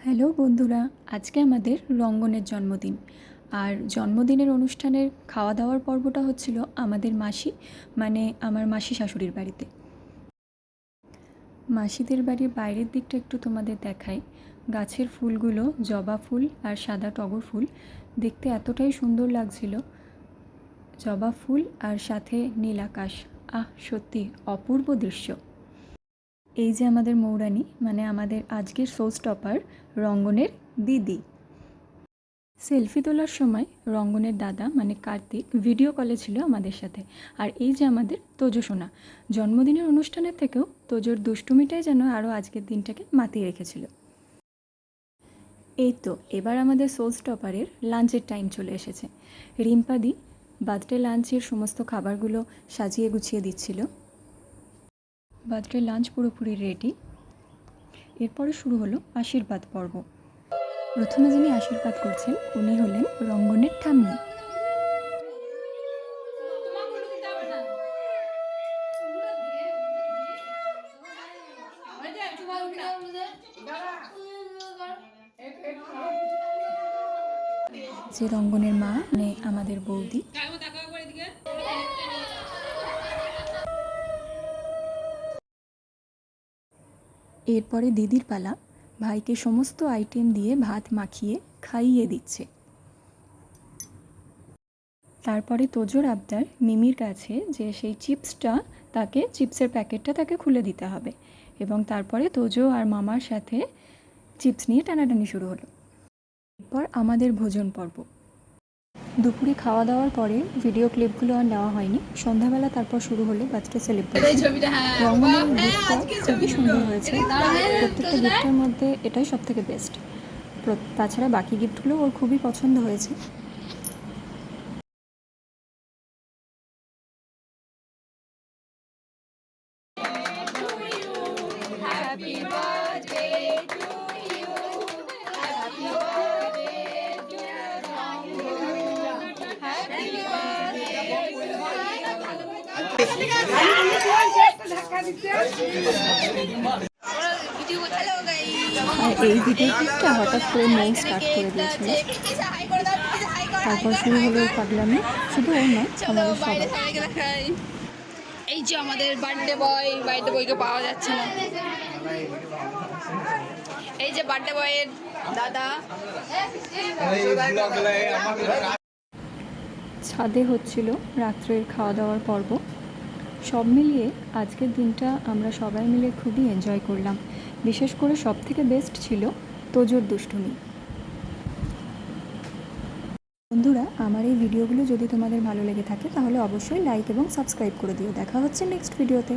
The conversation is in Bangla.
হ্যালো বন্ধুরা, আজকে আমাদের রঙ্গনের জন্মদিন। আর জন্মদিনের অনুষ্ঠানের খাওয়া দাওয়ার পর্বটা হচ্ছিল আমাদের মাসি মানে আমার মাসি শাশুড়ির বাড়িতে। মাসিদের বাড়ির বাইরের দিকটা একটু তোমাদের দেখাই। গাছের ফুলগুলো জবা ফুল আর সাদা টগর ফুল দেখতে এতটাই সুন্দর লাগছিল। জবা ফুল আর সাথে নীল আকাশ, সত্যি অপূর্ব দৃশ্য। এই যে আমাদের মৌরানী মানে আমাদের আজকের শো স্টপার রঙ্গনের দিদি। সেলফি তোলার সময় রঙ্গনের দাদা মানে কার্তিক ভিডিও কলে ছিল আমাদের সাথে। আর এই যে আমাদের তোজো সোনা, জন্মদিনের অনুষ্ঠানের থেকেও তোজোর দুষ্টুমিটাই যেন আরও আজকের দিনটাকে মাতিয়ে রেখেছিল। এই তো এবার আমাদের শো স্টপারের লাঞ্চের টাইম চলে এসেছে। রিম্পাদি বার্থডে লাঞ্চের সমস্ত খাবারগুলো সাজিয়ে গুছিয়ে দিচ্ছিল। বার্থডে লাঞ্চ পুরোপুরি রেডি। এরপরে শুরু হলো আশীর্বাদ পর্ব। প্রথমে যিনি আশীর্বাদ করছেন উনি হলেন রঙ্গনের ঠাম্মি। যে রঙ্গনের মা মানে আমাদের বৌদি। এরপরে দিদির পালা, ভাইকে সমস্ত আইটেম দিয়ে ভাত মাখিয়ে খাইয়ে দিচ্ছে। তারপরে তোজোর আবদার মিমির কাছে যে সেই চিপসের প্যাকেটটা তাকে খুলে দিতে হবে, এবং তারপরে তোজো আর মামার সাথে চিপস নিয়ে টানাটানি শুরু হলো। এরপর আমাদের ভোজন পর্ব। দুপুরে খাওয়া দাওয়ার পরে ভিডিও ক্লিপগুলো আর নেওয়া হয়নি। সন্ধ্যাবেলা তারপর শুরু হলো বার্থডে সেলিব্রেশন। রঙ্গনের গিফটটা খুবই সুন্দর হয়েছে। প্রত্যেকটা গিফটের মধ্যে এটাই সব থেকে বেস্ট। তাছাড়া বাকি গিফটগুলো ওর খুবই পছন্দ হয়েছে। আর এই ভিডিও ক্লিপটা হঠাৎ করে মেয়ে স্টার্ট করে দিয়েছিল। তারপর শুরু হলো পাগলামি, শুধু ওর নয় আমাদের সবাই। এই যে আমাদের বার্থডে বয়কে পাওয়া যাচ্ছে না। এই যে বার্থডে বয়ের দাদা। ছাদে হচ্ছিল রাত্রের খাওয়া দাওয়ার পর্ব। সব মিলিয়ে আজকের দিনটা আমরা সবাই মিলে খুবই এনজয় করলাম। বিশেষ করে সব থেকে বেস্ট ছিল তোজোর দুষ্টুমি। বন্ধুরা, আমার এই ভিডিওগুলো যদি তোমাদের ভালো লেগে থাকে তাহলে অবশ্যই লাইক এবং সাবস্ক্রাইব করে দিও। দেখা হচ্ছে নেক্সট ভিডিওতে।